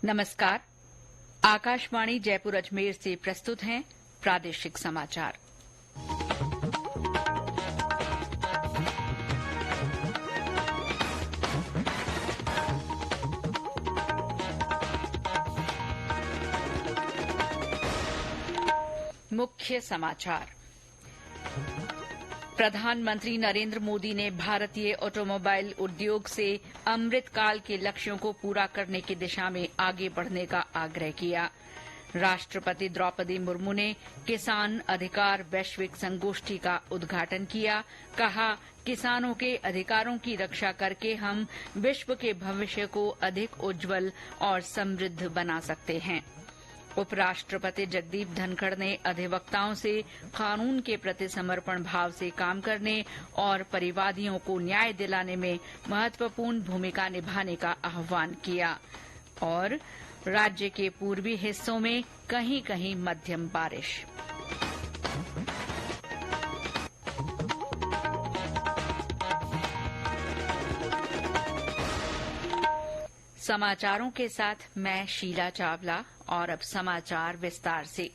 नमस्कार। आकाशवाणी जयपुर अजमेर से प्रस्तुत हैं प्रादेशिक समाचार। मुख्य समाचार। प्रधानमंत्री नरेंद्र मोदी ने भारतीय ऑटोमोबाइल उद्योग से अमृतकाल के लक्ष्यों को पूरा करने की दिशा में आगे बढ़ने का आग्रह किया। राष्ट्रपति द्रौपदी मुर्मू ने किसान अधिकार वैश्विक संगोष्ठी का उद्घाटन किया। कहा, किसानों के अधिकारों की रक्षा करके हम विश्व के भविष्य को अधिक उज्जवल और समृद्ध बना सकते हैं। उपराष्ट्रपति जगदीप धनखड़ ने अधिवक्ताओं से कानून के प्रति समर्पण भाव से काम करने और परिवादियों को न्याय दिलाने में महत्वपूर्ण भूमिका निभाने का आह्वान किया। और राज्य के पूर्वी हिस्सों में कहीं कहीं मध्यम बारिश। समाचारों के साथ मैं शीला चावला। और अब समाचार विस्तार से।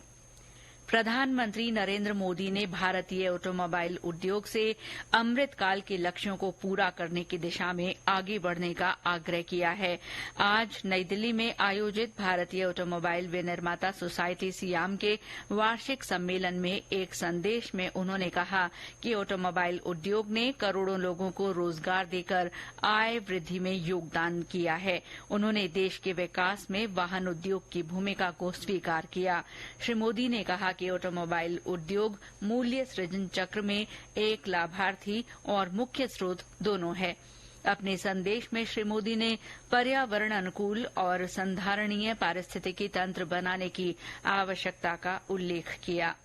प्रधानमंत्री नरेंद्र मोदी ने भारतीय ऑटोमोबाइल उद्योग से अमृतकाल के लक्ष्यों को पूरा करने की दिशा में आगे बढ़ने का आग्रह किया है। आज नई दिल्ली में आयोजित भारतीय ऑटोमोबाइल विनिर्माता सोसाइटी सियाम के वार्षिक सम्मेलन में एक संदेश में उन्होंने कहा कि ऑटोमोबाइल उद्योग ने करोड़ों लोगों को रोजगार देकर आय वृद्धि में योगदान किया है। उन्होंने देश के विकास में वाहन उद्योग की भूमिका को स्वीकार किया। श्री मोदी ने कहा कि ऑटोमोबाइल उद्योग मूल्य सृजन चक्र में एक लाभार्थी और मुख्य स्रोत दोनों है। अपने संदेश में श्री मोदी ने पर्यावरण अनुकूल और संधारणीय पारिस्थितिकी तंत्र बनाने की आवश्यकता का उल्लेख किया।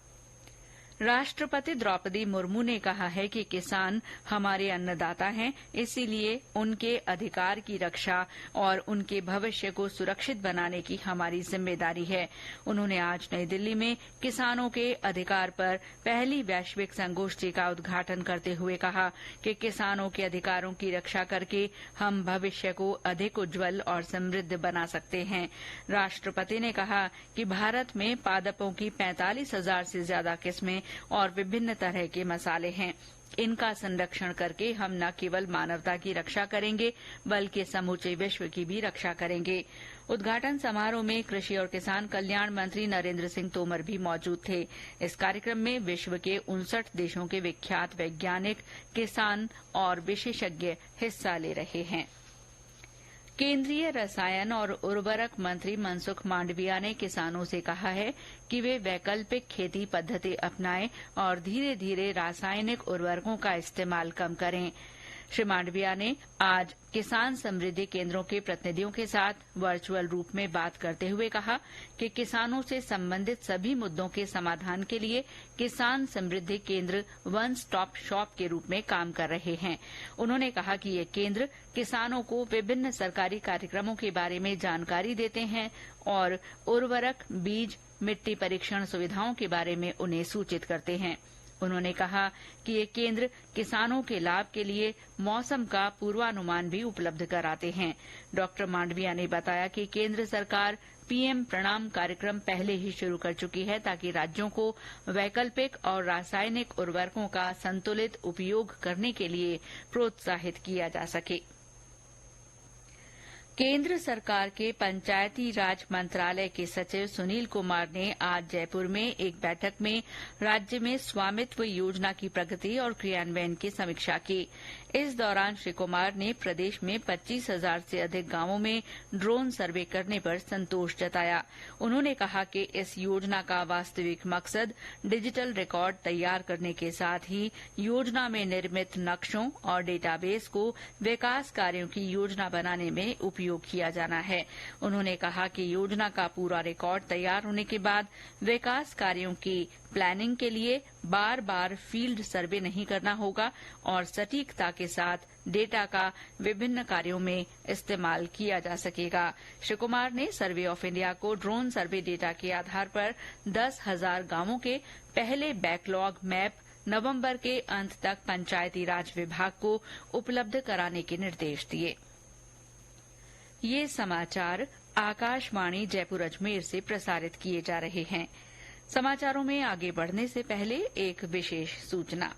राष्ट्रपति द्रौपदी मुर्मू ने कहा है कि किसान हमारे अन्नदाता हैं, इसीलिए उनके अधिकार की रक्षा और उनके भविष्य को सुरक्षित बनाने की हमारी जिम्मेदारी है। उन्होंने आज नई दिल्ली में किसानों के अधिकार पर पहली वैश्विक संगोष्ठी का उद्घाटन करते हुए कहा कि किसानों के अधिकारों की रक्षा करके हम भविष्य को अधिक उज्जवल और समृद्ध बना सकते हैं। राष्ट्रपति ने कहा कि भारत में पादपों की 45,000 से ज्यादा किस्में और विभिन्न तरह के मसाले हैं। इनका संरक्षण करके हम न केवल मानवता की रक्षा करेंगे बल्कि समूचे विश्व की भी रक्षा करेंगे। उद्घाटन समारोह में कृषि और किसान कल्याण मंत्री नरेंद्र सिंह तोमर भी मौजूद थे। इस कार्यक्रम में विश्व के 59 देशों के विख्यात वैज्ञानिक, किसान और विशेषज्ञ हिस्सा ले रहे हैं। केंद्रीय रसायन और उर्वरक मंत्री मनसुख मांडविया ने किसानों से कहा है कि वे वैकल्पिक खेती पद्धति अपनाएं और धीरे धीरे रासायनिक उर्वरकों का इस्तेमाल कम करें। श्री मांडविया ने आज किसान समृद्धि केंद्रों के प्रतिनिधियों के साथ वर्चुअल रूप में बात करते हुए कहा कि किसानों से संबंधित सभी मुद्दों के समाधान के लिए किसान समृद्धि केंद्र वन स्टॉप शॉप के रूप में काम कर रहे हैं। उन्होंने कहा कि ये केंद्र किसानों को विभिन्न सरकारी कार्यक्रमों के बारे में जानकारी देते हैं और उर्वरक, बीज, मिट्टी परीक्षण सुविधाओं के बारे में उन्हें सूचित करते हैं। उन्होंने कहा कि ये केंद्र किसानों के लाभ के लिए मौसम का पूर्वानुमान भी उपलब्ध कराते हैं। डॉक्टर मांडविया ने बताया कि केंद्र सरकार पीएम प्रणाम कार्यक्रम पहले ही शुरू कर चुकी है ताकि राज्यों को वैकल्पिक और रासायनिक उर्वरकों का संतुलित उपयोग करने के लिए प्रोत्साहित किया जा सके। केंद्र सरकार के पंचायती राज मंत्रालय के सचिव सुनील कुमार ने आज जयपुर में एक बैठक में राज्य में स्वामित्व योजना की प्रगति और क्रियान्वयन की समीक्षा की। इस दौरान श्री कुमार ने प्रदेश में 25,000 से अधिक गांवों में ड्रोन सर्वे करने पर संतोष जताया। उन्होंने कहा कि इस योजना का वास्तविक मकसद डिजिटल रिकॉर्ड तैयार करने के साथ ही योजना में निर्मित नक्शों और डेटाबेस को विकास कार्यों की योजना बनाने में उपयोग किया जाना है। उन्होंने कहा कि योजना का पूरा रिकॉर्ड तैयार होने के बाद विकास कार्यों की प्लानिंग के लिए बार बार फील्ड सर्वे नहीं करना होगा और सटीकता के साथ डेटा का विभिन्न कार्यों में इस्तेमाल किया जा सकेगा। श्री कुमार ने सर्वे ऑफ इंडिया को ड्रोन सर्वे डेटा के आधार पर 10,000 गांवों के पहले बैकलॉग मैप नवंबर के अंत तक पंचायती राज विभाग को उपलब्ध कराने के निर्देश दिए। ये समाचार आकाशवाणी जयपुर अजमेर से प्रसारित किए जा रहे हैं। समाचारों में आगे बढ़ने से पहले एक विशेष सूचना।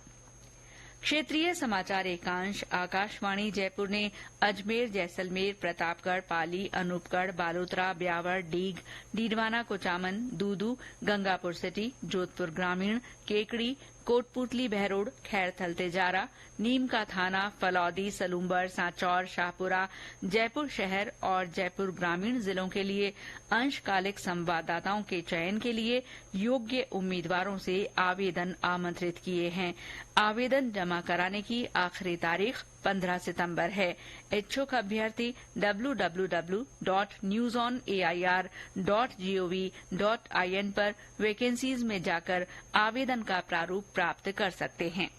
क्षेत्रीय समाचार एकांश आकाशवाणी जयपुर ने अजमेर, जैसलमेर, प्रतापगढ़, पाली, अनूपगढ़, बालोतरा, ब्यावर, डीग, डीडवाना, कुचामन, दूदू, गंगापुर सिटी, जोधपुर ग्रामीण, केकड़ी, कोटपुतली, बहरोड, खैरथल, तेजारा, नीम का थाना, फलौदी, सलूम्बर, सांचौर, शाहपुरा, जयपुर शहर और जयपुर ग्रामीण जिलों के लिए अंशकालिक संवाददाताओं के चयन के लिए योग्य उम्मीदवारों से आवेदन आमंत्रित किए हैं। आवेदन जमा कराने की आखिरी तारीख 15 सितंबर है। इच्छुक अभ्यर्थी www.newsonair.gov.in पर वैकेंसीज में जाकर आवेदन का प्रारूप प्राप्त कर सकते हैं।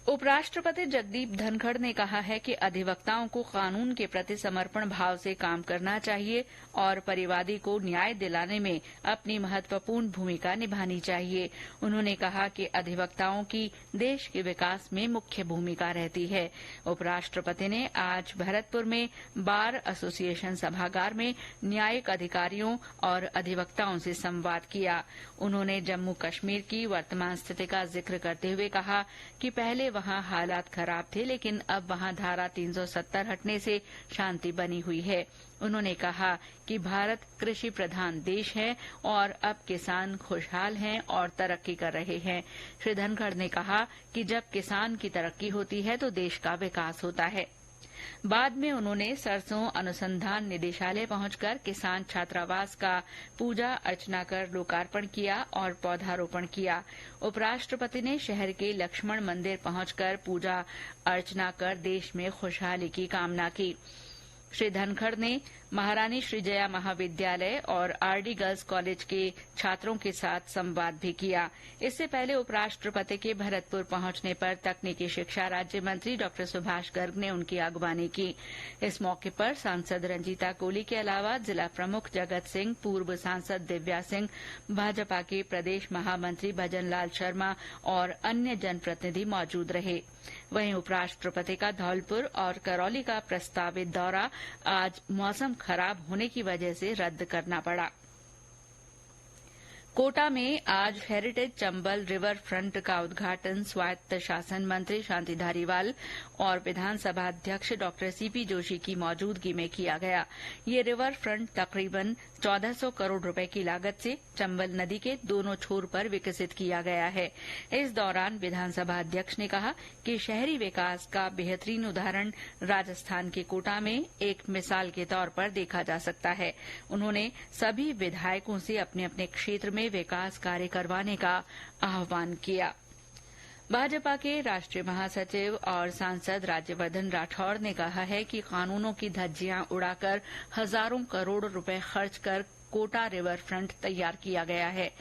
उपराष्ट्रपति जगदीप धनखड़ ने कहा है कि अधिवक्ताओं को कानून के प्रति समर्पण भाव से काम करना चाहिए और परिवादी को न्याय दिलाने में अपनी महत्वपूर्ण भूमिका निभानी चाहिए। उन्होंने कहा कि अधिवक्ताओं की देश के विकास में मुख्य भूमिका रहती है। उपराष्ट्रपति ने आज भरतपुर में बार एसोसिएशन सभागार में न्यायिक अधिकारियों और अधिवक्ताओं से संवाद किया। उन्होंने जम्मू कश्मीर की वर्तमान स्थिति का जिक्र करते हुए कहा कि पहले वहां हालात खराब थे, लेकिन अब वहां धारा 370 हटने से शांति बनी हुई है। उन्होंने कहा कि भारत कृषि प्रधान देश है और अब किसान खुशहाल हैं और तरक्की कर रहे हैं। श्री धनखड़ ने कहा कि जब किसान की तरक्की होती है तो देश का विकास होता है। बाद में उन्होंने सरसों अनुसंधान निदेशालय पहुंचकर किसान छात्रावास का पूजा अर्चना कर लोकार्पण किया और पौधारोपण किया। उपराष्ट्रपति ने शहर के लक्ष्मण मंदिर पहुंचकर पूजा अर्चना कर देश में खुशहाली की कामना की। श्री धनखड़ ने महारानी श्रीजया महाविद्यालय और आरडी गर्ल्स कॉलेज के छात्रों के साथ संवाद भी किया। इससे पहले उपराष्ट्रपति के भरतपुर पहुंचने पर तकनीकी शिक्षा राज्य मंत्री डॉ सुभाष गर्ग ने उनकी अगवानी की। इस मौके पर सांसद रंजीता कोली के अलावा जिला प्रमुख जगत सिंह, पूर्व सांसद दिव्या सिंह, भाजपा के प्रदेश महामंत्री भजन लाल शर्मा और अन्य जनप्रतिनिधि मौजूद रहे। वहीं उपराष्ट्रपति का धौलपुर और करौली का प्रस्तावित दौरा आज मौसम खराब होने की वजह से रद्द करना पड़ा। कोटा में आज हेरिटेज चंबल रिवर फ्रंट का उद्घाटन स्वायत्त शासन मंत्री शांति धारीवाल और विधानसभा अध्यक्ष डॉ सीपी जोशी की मौजूदगी में किया गया। ये रिवर फ्रंट तकरीबन 1400 करोड़ रुपए की लागत से चंबल नदी के दोनों छोर पर विकसित किया गया है। इस दौरान विधानसभा अध्यक्ष ने कहा कि शहरी विकास का बेहतरीन उदाहरण राजस्थान के कोटा में एक मिसाल के तौर पर देखा जा सकता है। उन्होंने सभी विधायकों से अपने अपने क्षेत्र में विकास कार्य करवाने का आह्वान किया। भाजपा के राष्ट्रीय महासचिव और सांसद राज्यवर्धन राठौड़ ने कहा है कि कानूनों की धज्जियां उड़ाकर हजारों करोड़ रुपए खर्च कर कोटा रिवर फ्रंट तैयार किया गया है।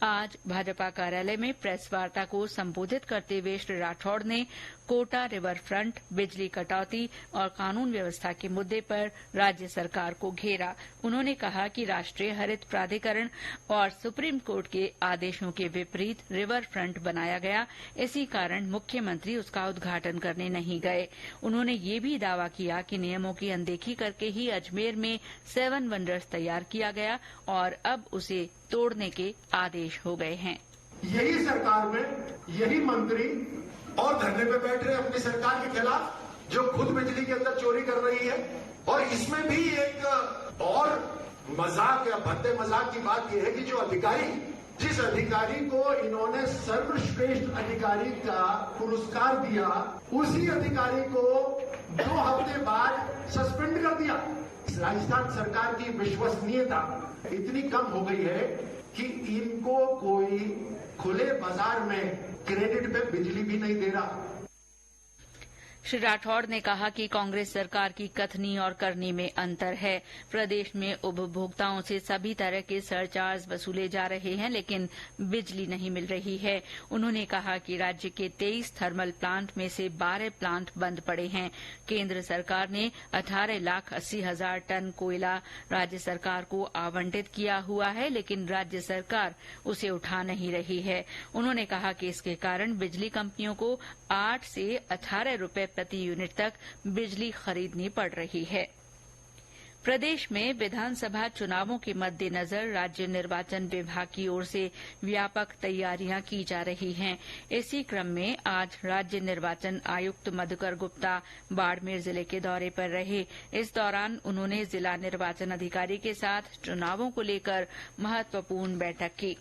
आज भाजपा कार्यालय में प्रेस वार्ता को संबोधित करते हुए श्री राठौड़ ने कोटा रिवर फ्रंट, बिजली कटौती और कानून व्यवस्था के मुद्दे पर राज्य सरकार को घेरा। उन्होंने कहा कि राष्ट्रीय हरित प्राधिकरण और सुप्रीम कोर्ट के आदेशों के विपरीत रिवर फ्रंट बनाया गया, इसी कारण मुख्यमंत्री उसका उद्घाटन करने नहीं गए। उन्होंने ये भी दावा किया कि नियमों की अनदेखी करके ही अजमेर में 7 वंडर्स तैयार किया गया और अब उसे तोड़ने के आदेश हो गए हैं। यही सरकार में यही मंत्री और धरने पे बैठ रहे अपनी सरकार के खिलाफ, जो खुद बिजली के अंदर चोरी कर रही है। और इसमें भी एक और मजाक या भद्दे मजाक की बात यह है कि जो अधिकारी, जिस अधिकारी को इन्होंने सर्वश्रेष्ठ अधिकारी का पुरस्कार दिया, उसी अधिकारी को 2 हफ्ते बाद सस्पेंड कर दिया। राजस्थान सरकार की विश्वसनीयता इतनी कम हो गई है कि इनको कोई खुले बाजार में क्रेडिट पे बिजली भी नहीं दे रहा। श्री राठौड़ ने कहा कि कांग्रेस सरकार की कथनी और करनी में अंतर है। प्रदेश में उपभोक्ताओं से सभी तरह के सरचार्ज वसूले जा रहे हैं, लेकिन बिजली नहीं मिल रही है। उन्होंने कहा कि राज्य के 23 थर्मल प्लांट में से 12 प्लांट बंद पड़े हैं। केंद्र सरकार ने 18,80,000 टन कोयला राज्य सरकार को आवंटित किया हुआ है, लेकिन राज्य सरकार उसे उठा नहीं रही है। उन्होंने कहा कि इसके कारण बिजली कंपनियों को 8 से 18 रुपए प्रति यूनिट तक बिजली खरीदनी पड़ रही है। प्रदेश में विधानसभा चुनावों के मद्देनजर राज्य निर्वाचन विभाग की ओर से व्यापक तैयारियां की जा रही हैं। इसी क्रम में आज राज्य निर्वाचन आयुक्त मधुकर गुप्ता बाड़मेर जिले के दौरे पर रहे। इस दौरान उन्होंने जिला निर्वाचन अधिकारी के साथ चुनावों को लेकर महत्वपूर्ण बैठक की।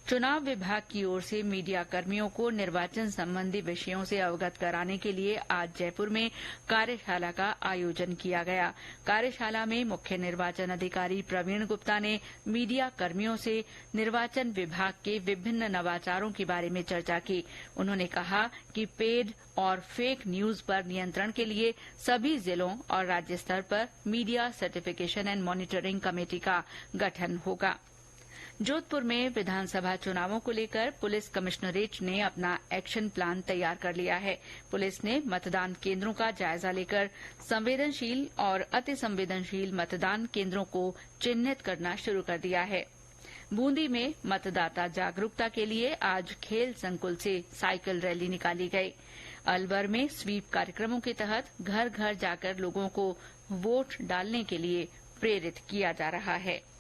चुनाव विभाग की ओर से मीडिया कर्मियों को निर्वाचन संबंधी विषयों से अवगत कराने के लिए आज जयपुर में कार्यशाला का आयोजन किया गया। कार्यशाला में मुख्य निर्वाचन अधिकारी प्रवीण गुप्ता ने मीडिया कर्मियों से निर्वाचन विभाग के विभिन्न नवाचारों के बारे में चर्चा की। उन्होंने कहा कि पेड और फेक न्यूज पर नियंत्रण के लिए सभी जिलों और राज्य स्तर पर media certification and monitoring committee का गठन होगा। जोधपुर में विधानसभा चुनावों को लेकर पुलिस कमिश्नरेट ने अपना एक्शन प्लान तैयार कर लिया है। पुलिस ने मतदान केन्द्रों का जायजा लेकर संवेदनशील और अति संवेदनशील मतदान केन्द्रों को चिन्हित करना शुरू कर दिया है। बूंदी में मतदाता जागरूकता के लिए आज खेल संकुल से साइकिल रैली निकाली गई। अलवर में स्वीप कार्यक्रमों के तहत घर घर जाकर लोगों को वोट डालने के लिए प्रेरित किया जा रहा है।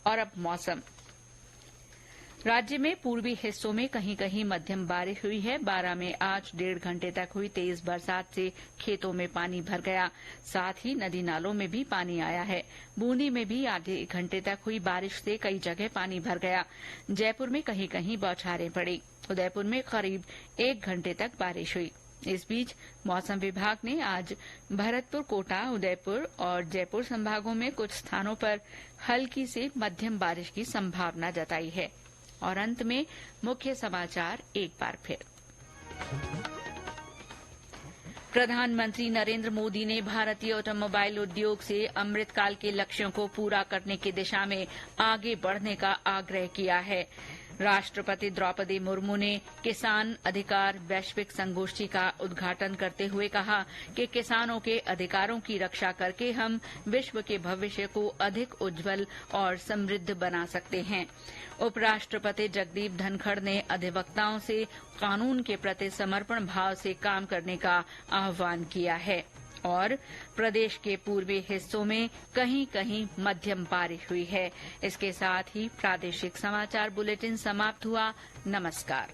और अब मौसम। राज्य में पूर्वी हिस्सों में कहीं कहीं मध्यम बारिश हुई है। बारां में आज 1.5 घंटे तक हुई तेज बरसात से खेतों में पानी भर गया। साथ ही नदी नालों में भी पानी आया है। बूंदी में भी आधे 1 घंटे तक हुई बारिश से कई जगह पानी भर गया। जयपुर में कहीं कहीं बौछारें पड़ी। उदयपुर में करीब 1 घंटे तक बारिश हुई। इस बीच मौसम विभाग ने आज भरतपुर, कोटा, उदयपुर और जयपुर संभागों में कुछ स्थानों पर हल्की से मध्यम बारिश की संभावना जताई है। और अंत में मुख्य समाचार एक बार फिर। प्रधानमंत्री नरेंद्र मोदी ने भारतीय ऑटोमोबाइल उद्योग से अमृतकाल के लक्ष्यों को पूरा करने की दिशा में आगे बढ़ने का आग्रह किया है। राष्ट्रपति द्रौपदी मुर्मू ने किसान अधिकार वैश्विक संगोष्ठी का उद्घाटन करते हुए कहा कि किसानों के अधिकारों की रक्षा करके हम विश्व के भविष्य को अधिक उज्जवल और समृद्ध बना सकते हैं। उपराष्ट्रपति जगदीप धनखड़ ने अधिवक्ताओं से कानून के प्रति समर्पण भाव से काम करने का आह्वान किया है। और प्रदेश के पूर्वी हिस्सों में कहीं कहीं मध्यम बारिश हुई है। इसके साथ ही प्रादेशिक समाचार बुलेटिन समाप्त हुआ। नमस्कार।